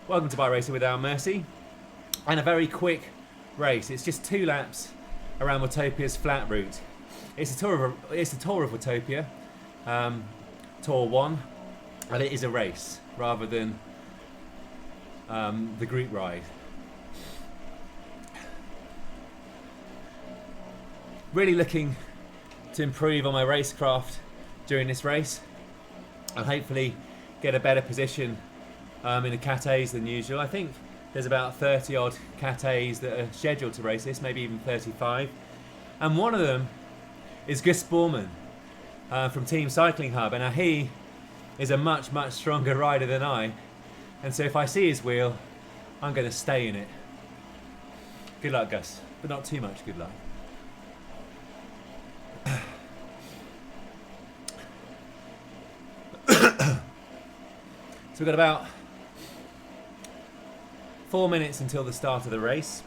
Welcome to Bike Racing with Our Mercy, and a very quick race. It's just 2 laps around Watopia's flat route. It's a tour of Watopia, Tour 1, and it is a race rather than the group ride. Really looking to improve on my racecraft during this race and hopefully get a better position in the Cat A's than usual. I think there's about 30 odd Cat A's that are scheduled to race this, maybe even 35. And one of them is Gus Borman from Team Cycling Hub. And now he is a much stronger rider than I. And so if I see his wheel, I'm going to stay in it. Good luck, Gus, but not too much good luck. So we've got about 4 minutes until the start of the race,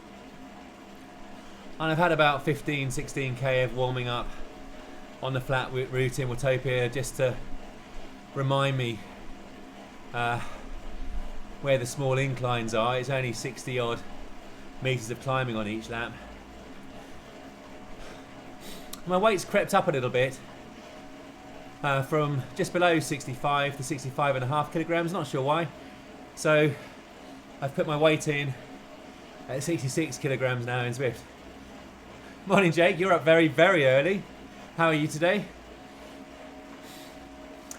and I've had about 15-16k of warming up on the flat route in Watopia just to remind me where the small inclines are. It's only 60 odd meters of climbing on each lap. My weight's crept up a little bit from just below 65 to 65.5 kilograms, not sure why. So I've put my weight in at 66 kilograms now in Zwift. Morning, Jake. You're up very early. How are you today?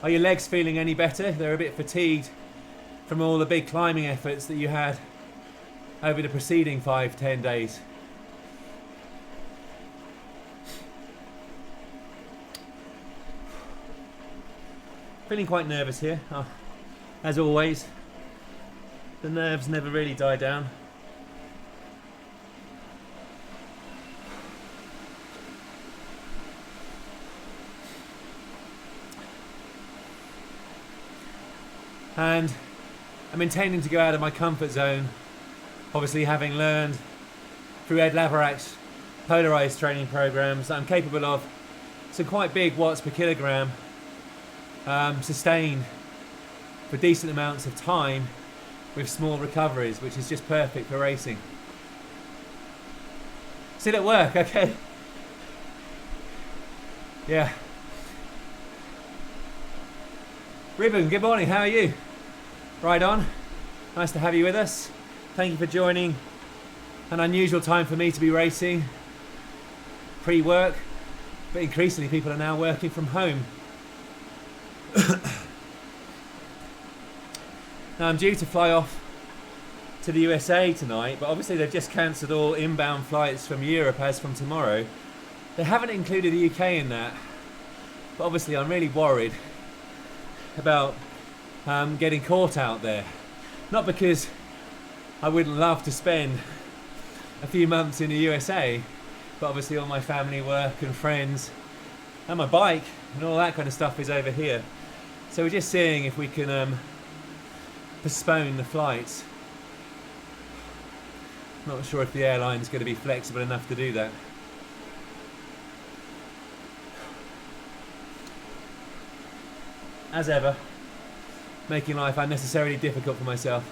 Are your legs feeling any better? They're a bit fatigued from all the big climbing efforts that you had over the preceding 5-10 days. Feeling quite nervous here, as always. The nerves never really die down. And I'm intending to go out of my comfort zone, obviously having learned through Ed Laverack's polarised training programs that I'm capable of some quite big watts per kilogram sustained for decent amounts of time with small recoveries, which is just perfect for racing. Still at work, okay? Yeah. Ribbon, good morning, how are you? Right on. Nice to have you with us. Thank you for joining an unusual time for me to be racing. Pre-work, but increasingly people are now working from home. Now I'm due to fly off to the USA tonight, but obviously they've just cancelled all inbound flights from Europe as from tomorrow. They haven't included the UK in that, but obviously I'm really worried about getting caught out there. Not because I wouldn't love to spend a few months in the USA, but obviously all my family, work and friends and my bike and all that kind of stuff is over here. So we're just seeing if we can postpone the flights. Not sure if the airline's going to be flexible enough to do that. As ever, making life unnecessarily difficult for myself.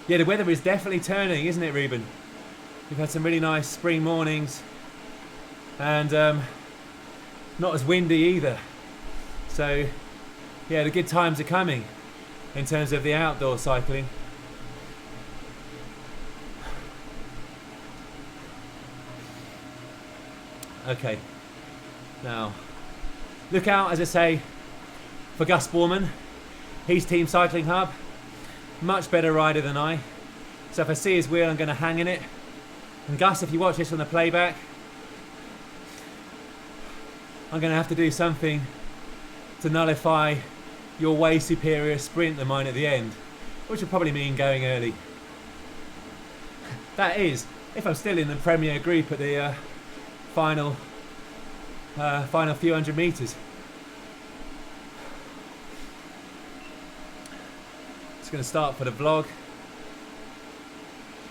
Yeah, the weather is definitely turning, isn't it, Ruben? We've had some really nice spring mornings and not as windy either. So, yeah, the good times are coming in terms of the outdoor cycling. Okay, now look out, as I say, for Gus Borman. He's Team Cycling Hub, much better rider than I. So if I see his wheel, I'm going to hang in it. And Gus, if you watch this on the playback, I'm going to have to do something to nullify your way superior sprint than mine at the end, which will probably mean going early. That is, if I'm still in the Premier group at the final few hundred meters. Just going to start for the vlog.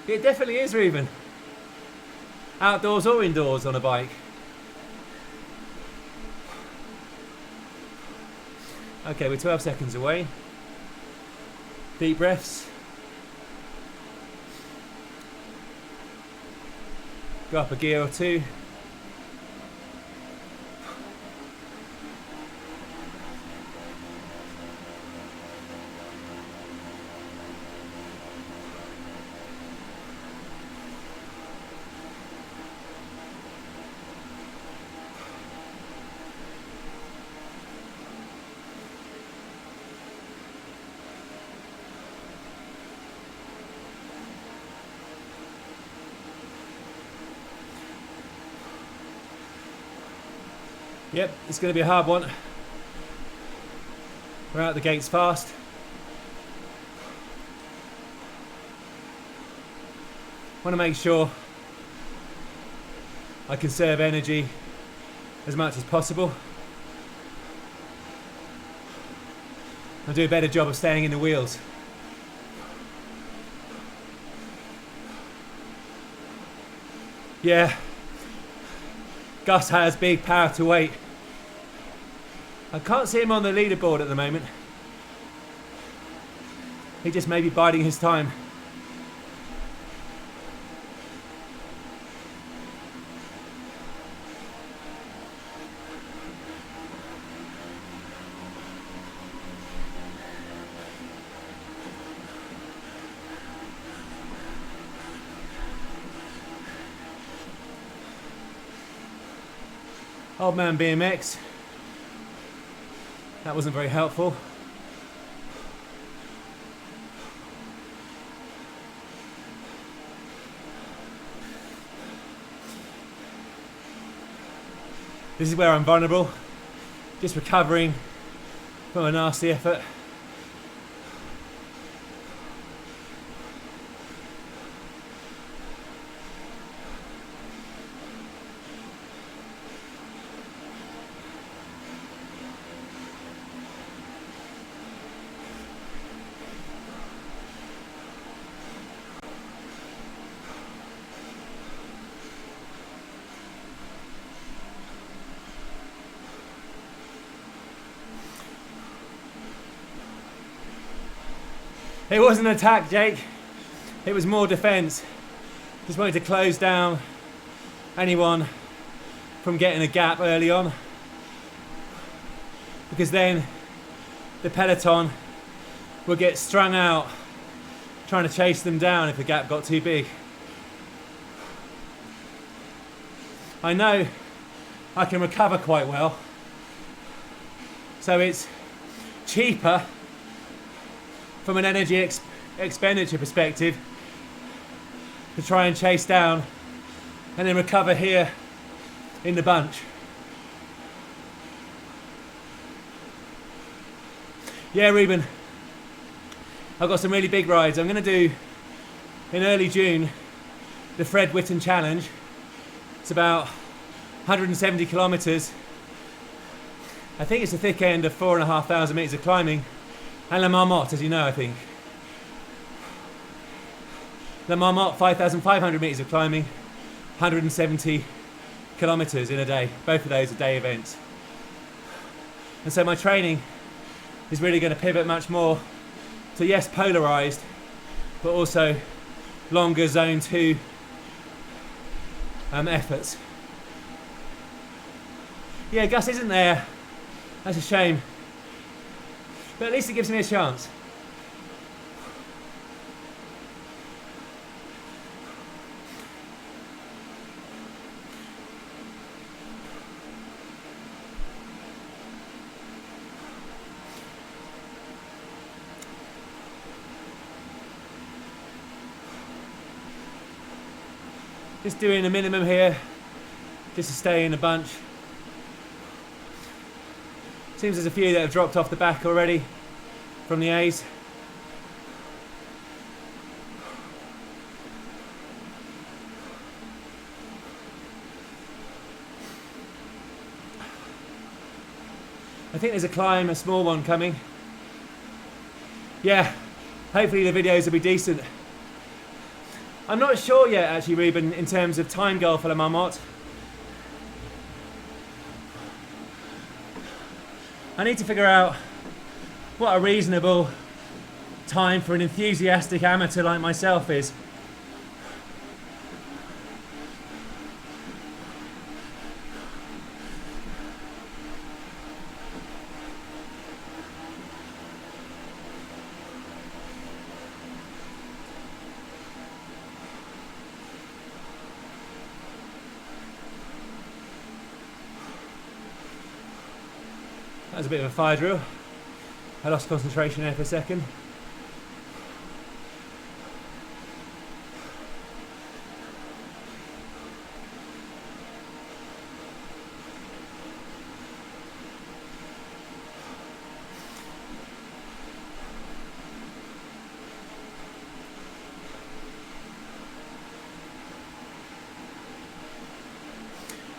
It definitely is, Ruben. Outdoors or indoors on a bike. Okay, we're 12 seconds away. Deep breaths. Go up a gear or two. Yep, it's going to be a hard one. We're out the gates fast. Want to make sure I conserve energy as much as possible. I'll do a better job of staying in the wheels. Yeah, Gus has big power to weight. I can't see him on the leaderboard at the moment. He just may be biding his time. Old man BMX. That wasn't very helpful. This is where I'm vulnerable. Just recovering from a nasty effort. It wasn't an attack, Jake. It was more defense. Just wanted to close down anyone from getting a gap early on, because then the peloton will get strung out trying to chase them down if the gap got too big. I know I can recover quite well, so it's cheaper from an energy expenditure perspective to try and chase down and then recover here in the bunch. Yeah, Ruben, I've got some really big rides. I'm going to do in early June the Fred Whitten Challenge. It's about 170 kilometers. I think it's the thick end of 4,500 meters of climbing. And La Marmotte, as you know, I think. La Marmotte, 5,500 meters of climbing, 170 kilometers in a day. Both of those are day events. And so my training is really going to pivot much more to, yes, polarised, but also longer zone 2 efforts. Yeah, Gus isn't there. That's a shame. But at least it gives me a chance. Just doing a minimum here, just to stay in a bunch. Seems there's a few that have dropped off the back already from the A's. I think there's a climb, a small one coming. Yeah, hopefully the videos will be decent. I'm not sure yet, actually, Ruben, in terms of time goal for La Marmotte. I need to figure out what a reasonable time for an enthusiastic amateur like myself is. That was a bit of a fire drill. I lost concentration there for a second.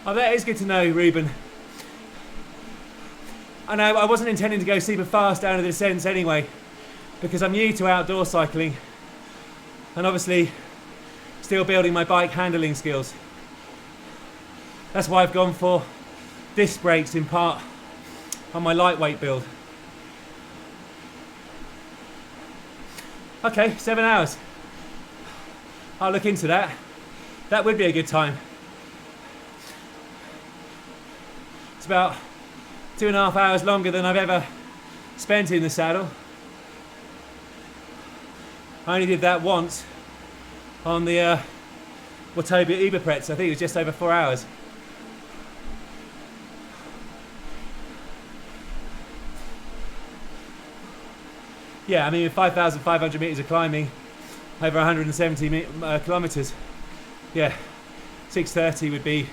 Oh, that is good to know, Ruben. I know I wasn't intending to go super fast down to the descents anyway, because I'm new to outdoor cycling and obviously still building my bike handling skills. That's why I've gone for disc brakes in part on my lightweight build. Okay, 7 hours. I'll look into that. That would be a good time. It's about 2.5 hours longer than I've ever spent in the saddle. I only did that once on the Watobia Uberpretz. I think it was just over 4 hours. Yeah, I mean, with 5,500 metres of climbing, over 170 kilometres, yeah, 6:30 would be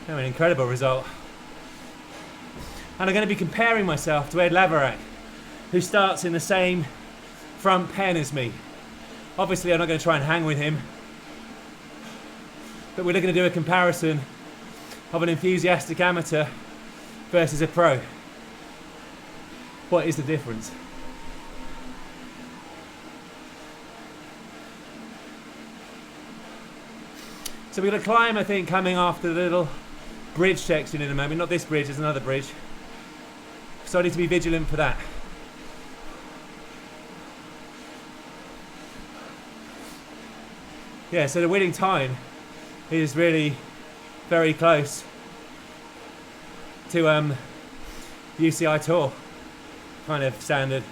an incredible result. And I'm going to be comparing myself to Ed Laverack, who starts in the same front pen as me. Obviously, I'm not going to try and hang with him, but we're going to do a comparison of an enthusiastic amateur versus a pro. What is the difference? So we're going to climb, I think, coming after the little bridge section in a moment. Not this bridge, there's another bridge. So I need to be vigilant for that. Yeah, so the winning time is really very close to UCI Tour kind of standard.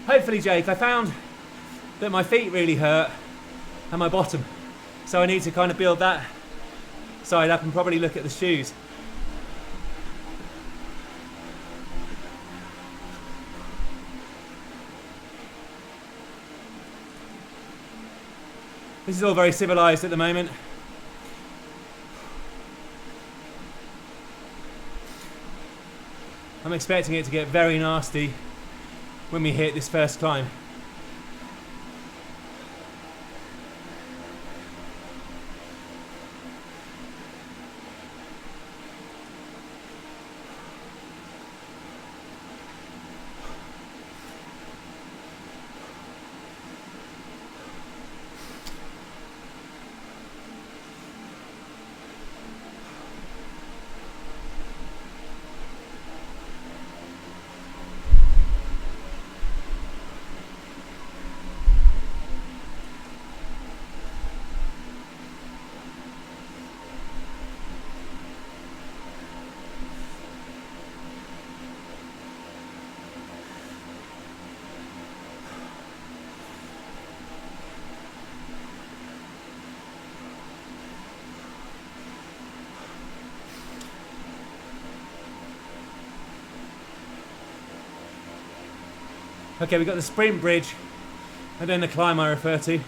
Hopefully, Jake, I found that my feet really hurt and my bottom, so I need to kind of build that side up and probably look at the shoes. This is all very civilised at the moment. I'm expecting it to get very nasty when we hit this first climb. Okay, we've got the sprint bridge and then the climb I refer to.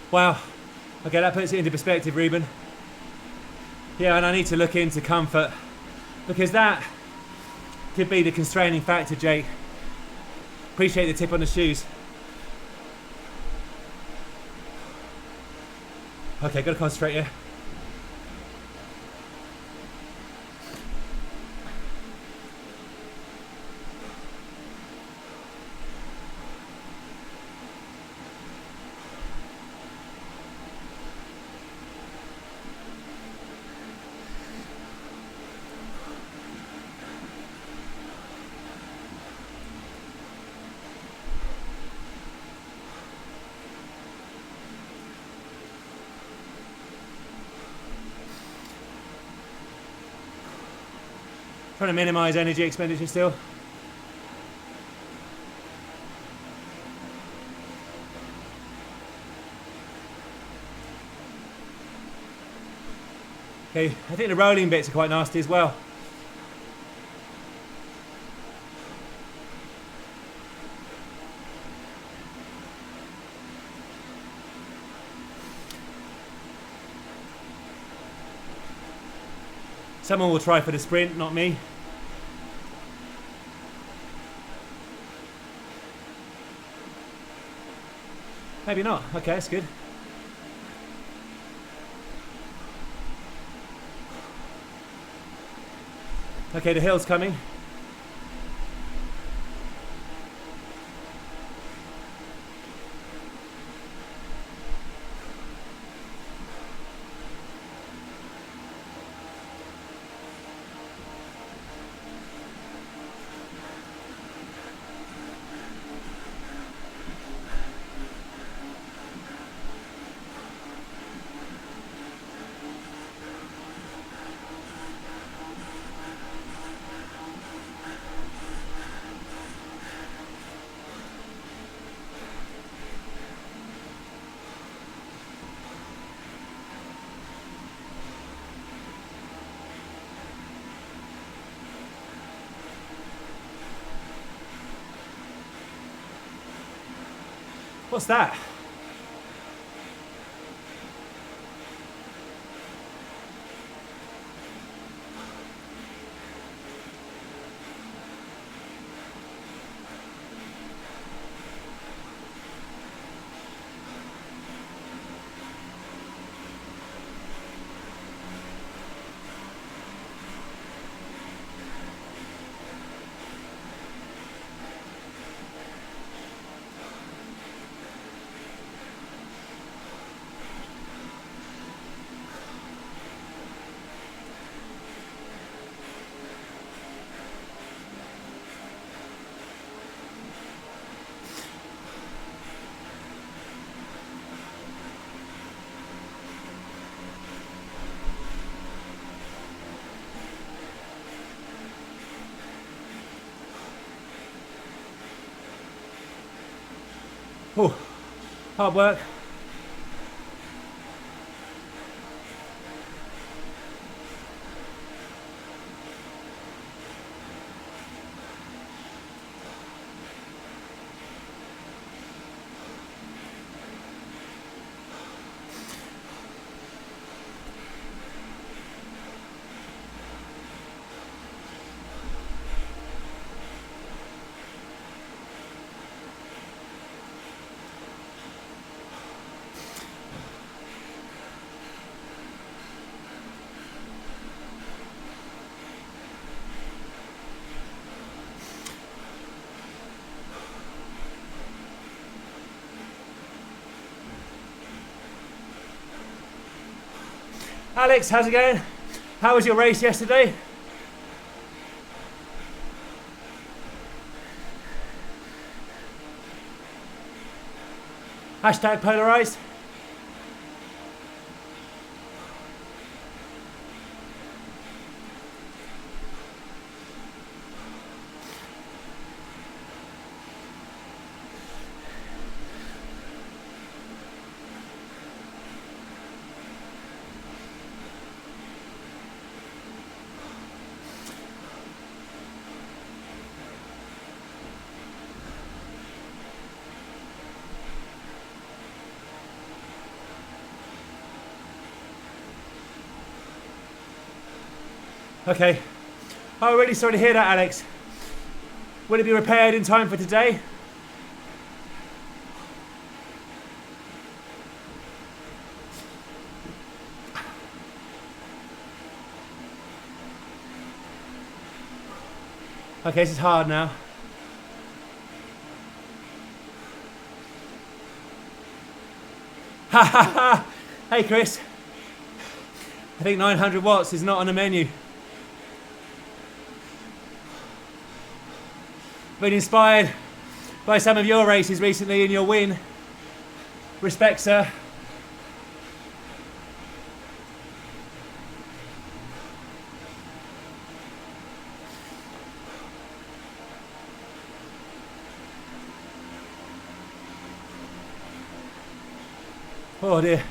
Wow, okay, that puts it into perspective, Ruben. Yeah, and I need to look into comfort, because that could be the constraining factor, Jake. Appreciate the tip on the shoes. Okay, gotta concentrate here. Trying to minimise energy expenditure still. Okay, I think the rolling bits are quite nasty as well. Someone will try for the sprint, not me. Maybe not. Okay, that's good. Okay, the hill's coming. What's that? Oh, hard work. Alex, how's it going? How was your race yesterday? Hashtag polarised. Okay. Oh, really sorry to hear that, Alex. Will it be repaired in time for today? Okay, this is hard now. Ha ha ha! Hey Chris, I think 900 watts is not on the menu. Been inspired by some of your races recently in your win. Respect, sir. Oh dear.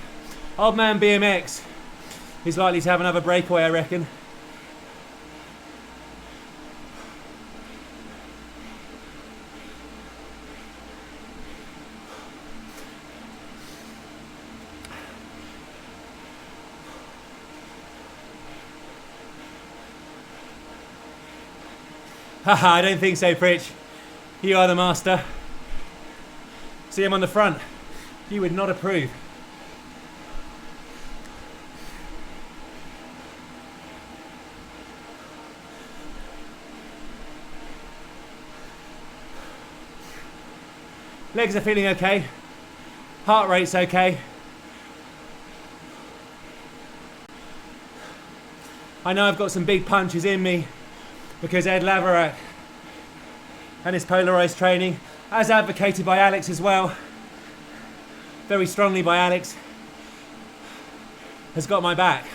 Old man BMX is likely to have another breakaway, I reckon. Haha, I don't think so, Pritch. You are the master. See him on the front. You would not approve. Legs are feeling okay. Heart rate's okay. I know I've got some big punches in me because Ed Laverack and his polarised training, as advocated by Alex as well, very strongly by Alex, has got my back.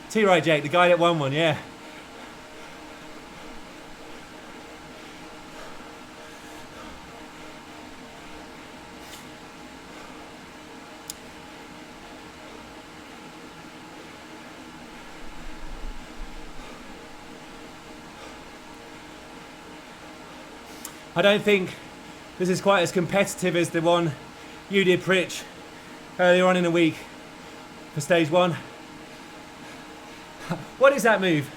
T-Right Jake, the guy that won one, yeah. I don't think this is quite as competitive as the one you did, Pritch, earlier on in the week for stage 1. What is that move?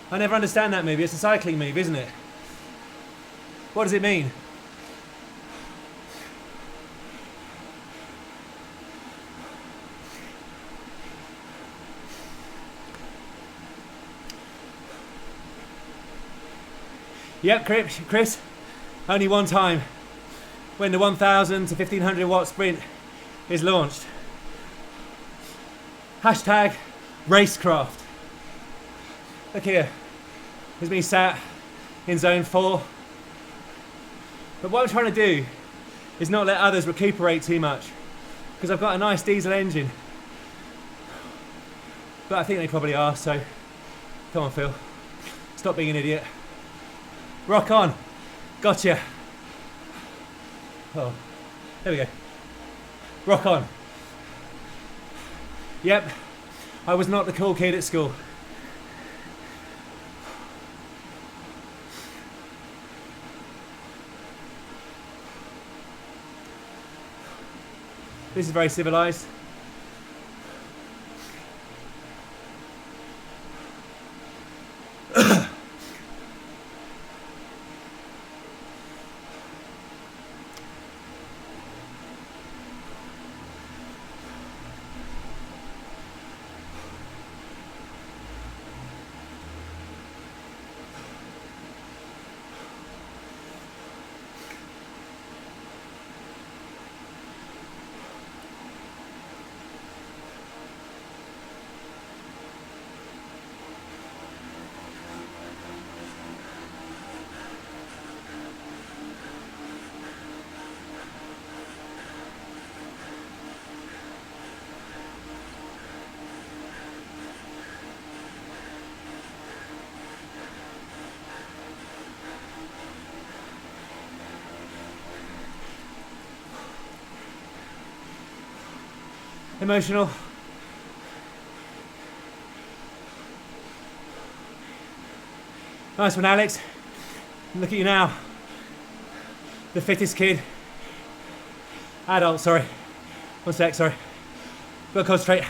I never understand that move. It's a cycling move, isn't it? What does it mean? Yep, Chris. Only one time when the 1000 to 1500 watt sprint is launched. Hashtag racecraft. Look here, there's me sat in zone 4. But what I'm trying to do is not let others recuperate too much, because I've got a nice diesel engine. But I think they probably are, so come on Phil, stop being an idiot. Rock on, gotcha. Oh, there we go. Rock on. Yep, I was not the cool kid at school. This is very civilized. Emotional. Nice one, Alex. Look at you now. The fittest kid. Adult, sorry. One sec, sorry. Gotta concentrate.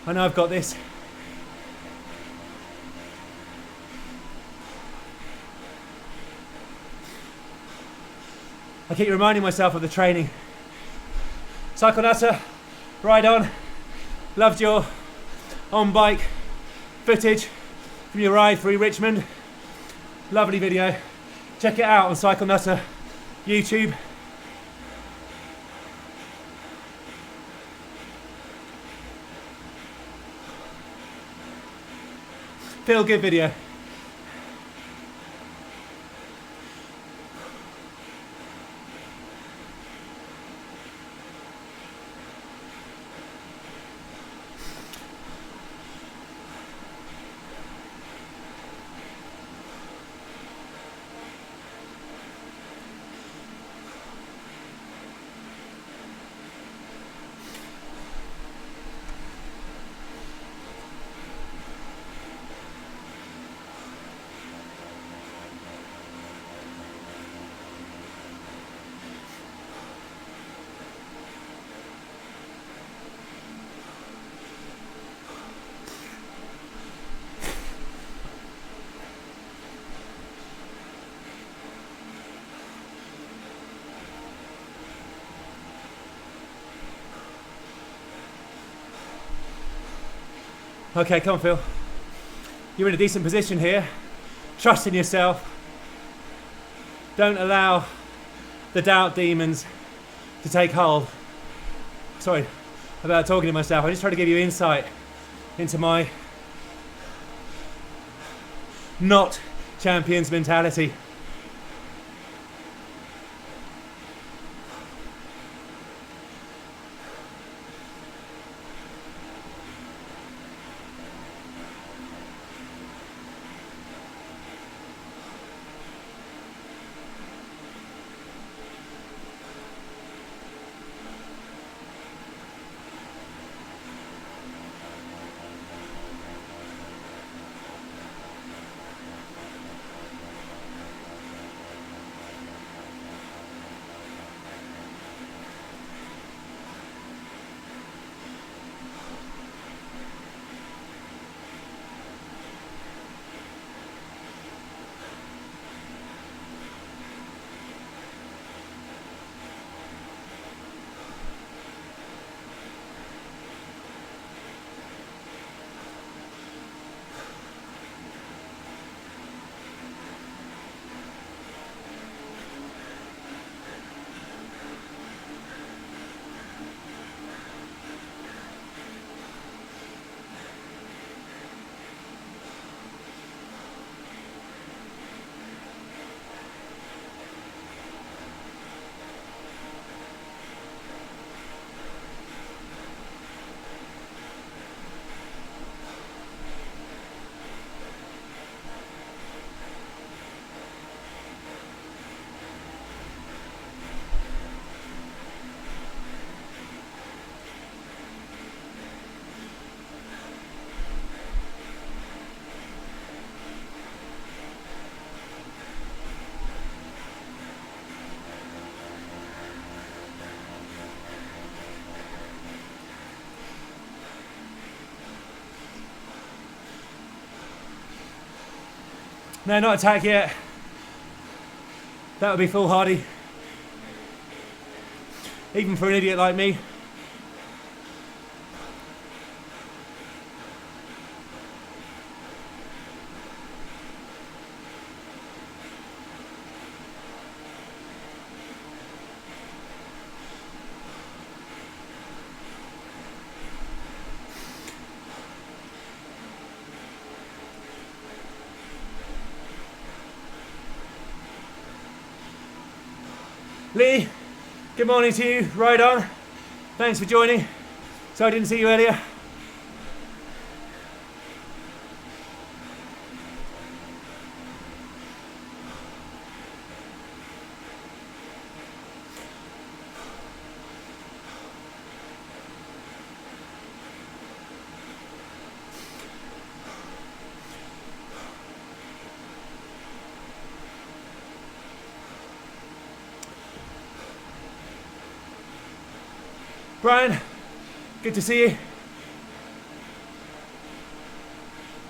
I know I've got this. I keep reminding myself of the training. Cycle Nutter, ride on. Loved your on-bike footage from your ride through Richmond. Lovely video. Check it out on Cycle Nutter YouTube. Feel good video. Okay, come on, Phil. You're in a decent position here. Trust in yourself. Don't allow the doubt demons to take hold. Sorry about talking to myself. I'm just trying to give you insight into my not champions mentality. No, not attack yet. That would be foolhardy. Even for an idiot like me. Lee, good morning to you. Ride on. Thanks for joining. Sorry I didn't see you earlier. Brian, good to see you.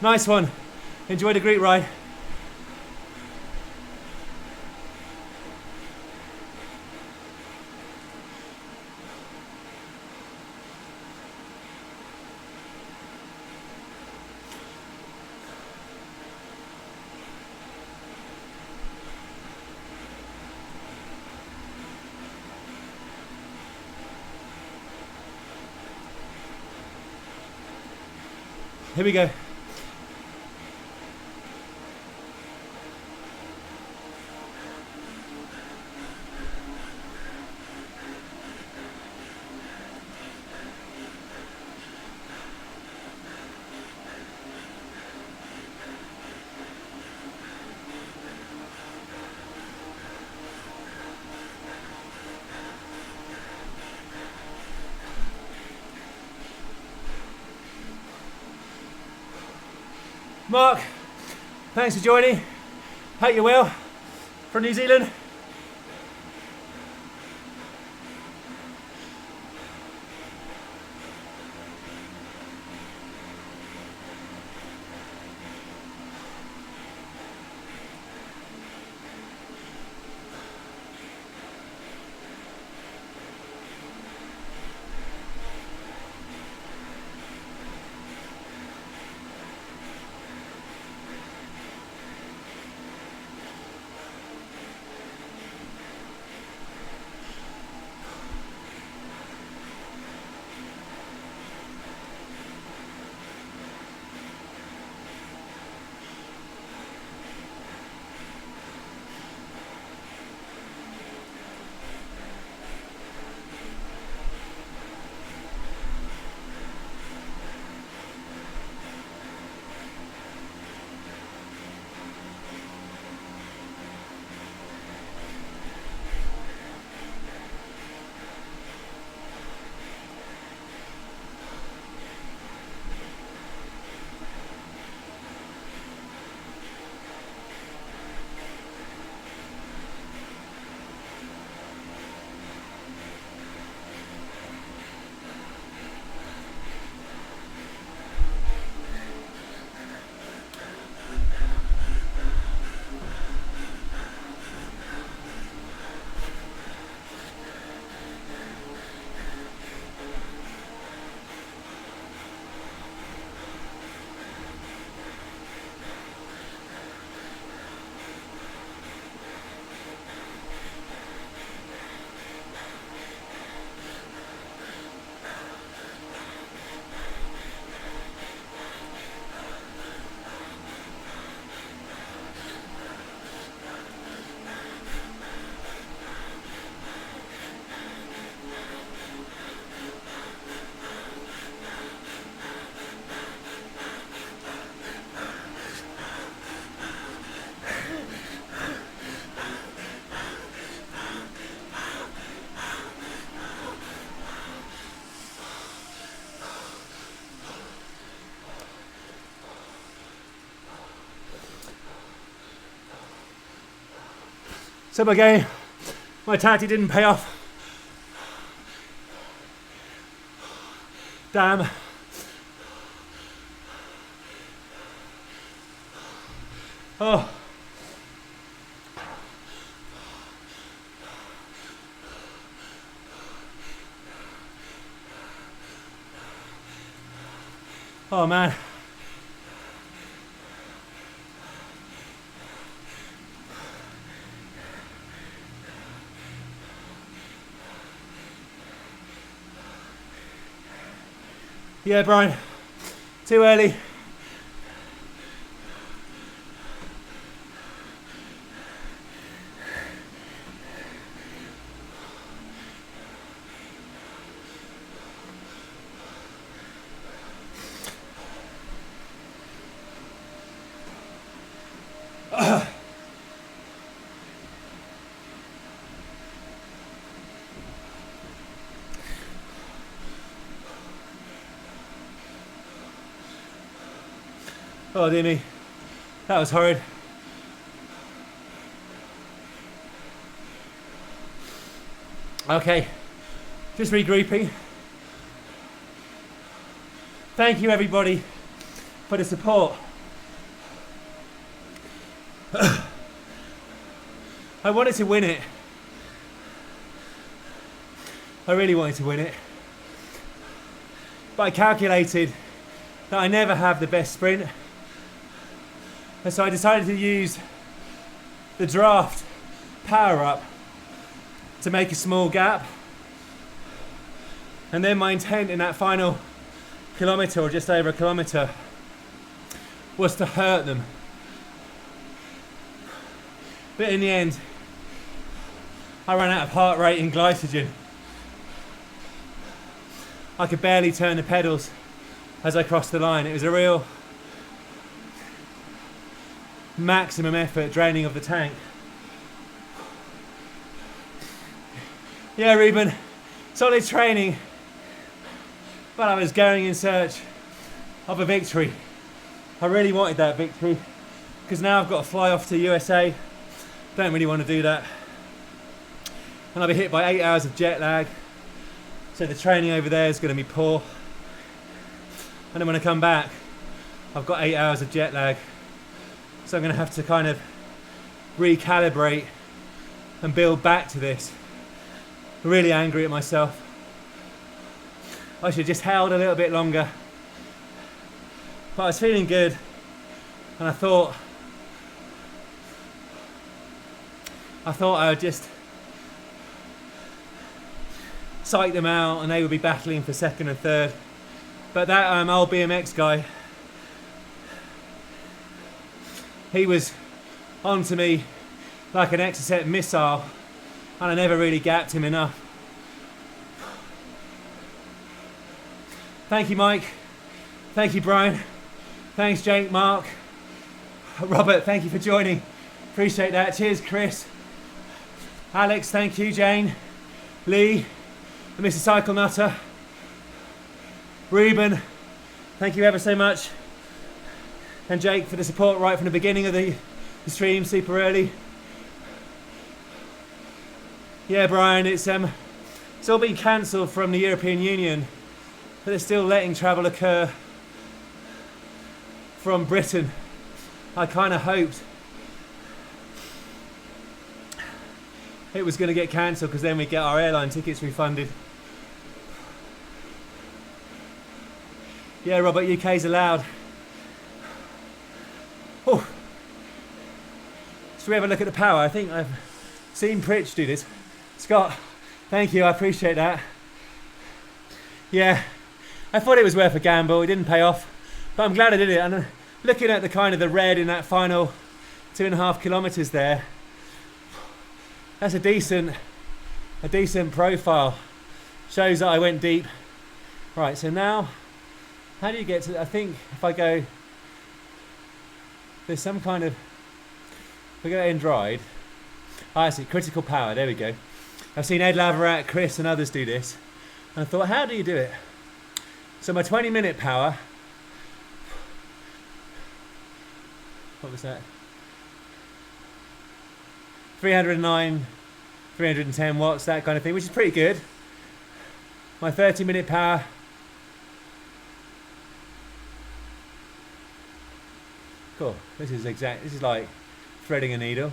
Nice one. Enjoy the Greek ride. Here we go. Mark, thanks for joining. Hope you're well from New Zealand. So again, my tactic didn't pay off. Damn. Oh. Oh man. Yeah, Brian, too early. Oh dear me, that was horrid. Okay, just regrouping. Thank you everybody for the support. I wanted to win it. I really wanted to win it. But I calculated that I never have the best sprint. And so I decided to use the draft power up to make a small gap. And then my intent in that final kilometre, or just over a kilometre, was to hurt them. But in the end, I ran out of heart rate and glycogen. I could barely turn the pedals as I crossed the line. It was a real maximum effort draining of the tank. Yeah, Ruben, solid training, but I was going in search of a victory. I really wanted that victory because now I've got to fly off to USA. Don't really want to do that. And I'll be hit by 8 hours of jet lag. So the training over there is going to be poor. And then when I come back, I've got 8 hours of jet lag. So I'm going to have to kind of recalibrate and build back to this. I'm really angry at myself. I should have just held a little bit longer. But I was feeling good. And I thought I would just psych them out and they would be battling for second and third. But that old BMX guy, he was onto me like an Exocet missile and I never really gapped him enough. Thank you, Mike. Thank you, Brian. Thanks, Jake, Mark. Robert, thank you for joining. Appreciate that. Cheers, Chris. Alex, thank you. Jane, Lee, and Mr. Cycle Nutter. Ruben, thank you ever so much. And Jake for the support right from the beginning of the stream, super early. Yeah, Brian, it's all been cancelled from the European Union, but they're still letting travel occur from Britain. I kind of hoped it was going to get cancelled because then we get our airline tickets refunded. Yeah, Robert, UK's allowed. Oh. Should we have a look at the power? I think I've seen Pritch do this. Scott, thank you, I appreciate that. Yeah, I thought it was worth a gamble. It didn't pay off, but I'm glad I did it. And looking at the kind of the red in that final 2.5 kilometers there, that's a decent profile. Shows that I went deep. Right, so now, how do you get to, I think if I go, there's some kind of, if we go in dried, I see, critical power, there we go. I've seen Ed Laverack, Chris and others do this. And I thought, how do you do it? So my 20-minute power, what was that? 309, 310 watts, that kind of thing, which is pretty good. My 30-minute power, cool. This is like threading a needle.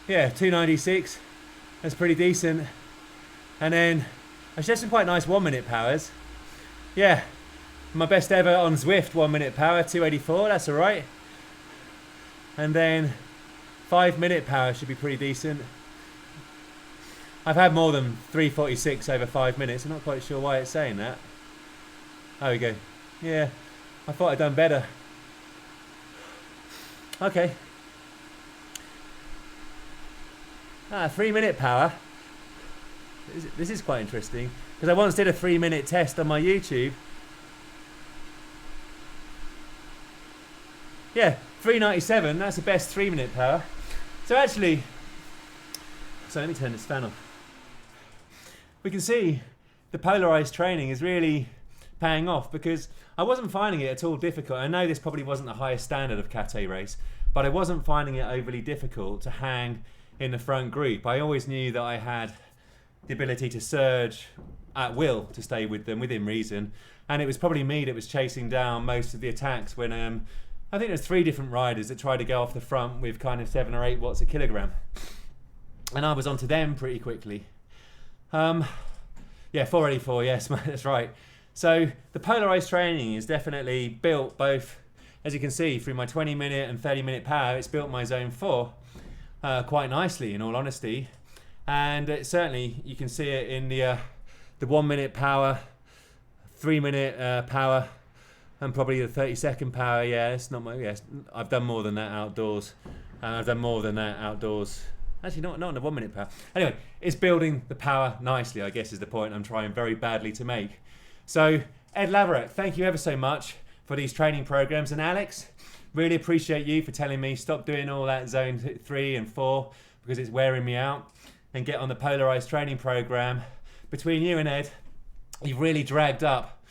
Yeah, 296. That's pretty decent. And then actually that's some quite nice 1-minute powers. Yeah, my best ever on Zwift 1-minute power, 284. That's all right. And then 5-minute power should be pretty decent. I've had more than 346 over 5 minutes. I'm not quite sure why it's saying that. There we go. Yeah, I thought I'd done better. Okay. 3-minute power. This is quite interesting because I once did a 3-minute test on my YouTube. Yeah, 397. That's the best 3-minute power. So actually, let me turn this fan off. We can see the polarised training is really paying off because I wasn't finding it at all difficult. I know this probably wasn't the highest standard of Cat A Race, but I wasn't finding it overly difficult to hang in the front group. I always knew that I had the ability to surge at will to stay with them within reason, and it was probably me that was chasing down most of the attacks when I think there's 3 different riders that tried to go off the front with kind of 7 or 8 watts a kilogram, and I was onto them pretty quickly. Yeah, 484, yes, that's right. So the polarised training is definitely built both, as you can see, through my 20-minute and 30-minute power. It's built my zone 4 quite nicely, in all honesty, and certainly you can see it in the the 1 minute power, 3 minute power, and probably the 30-second power. Yeah, it's not my. Yes, I've done more than that outdoors, and I've done more than that outdoors. Actually, not on the 1 minute power. Anyway, it's building the power nicely, I guess, is the point I'm trying very badly to make. So, Ed Laverack, thank you ever so much for these training programs. And Alex, really appreciate you for telling me stop doing all that zone 3 and 4 because it's wearing me out, and get on the polarised training program. Between you and Ed, you've really dragged up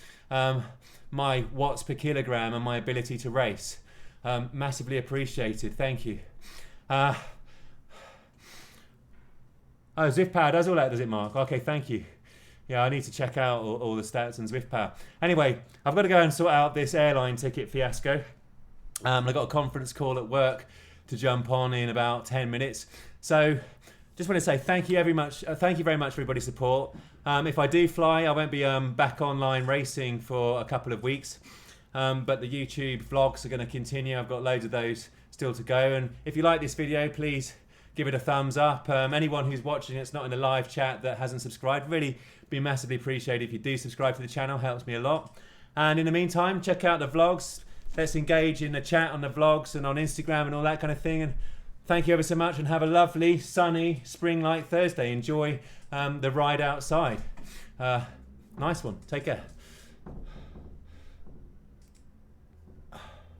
my watts per kilogram and my ability to race. Massively appreciated. Thank you. Oh, Zwift Power does all that, does it, Mark? Okay, thank you. Yeah, I need to check out all the stats on Zwift Power. Anyway, I've got to go and sort out this airline ticket fiasco. I've got a conference call at work to jump on in about 10 minutes. So, just want to say thank you very much for everybody's support. If I do fly, I won't be back online racing for a couple of weeks. But the YouTube vlogs are going to continue. I've got loads of those still to go. And if you like this video, please give it a thumbs up. Anyone who's watching it's not in the live chat that hasn't subscribed, really be massively appreciated if you do subscribe to the channel. Helps me a lot. And in the meantime, check out the vlogs. Let's engage in the chat on the vlogs and on Instagram and all that kind of thing. And thank you ever so much, and have a lovely, sunny, spring-like Thursday. Enjoy the ride outside. Nice one. Take care.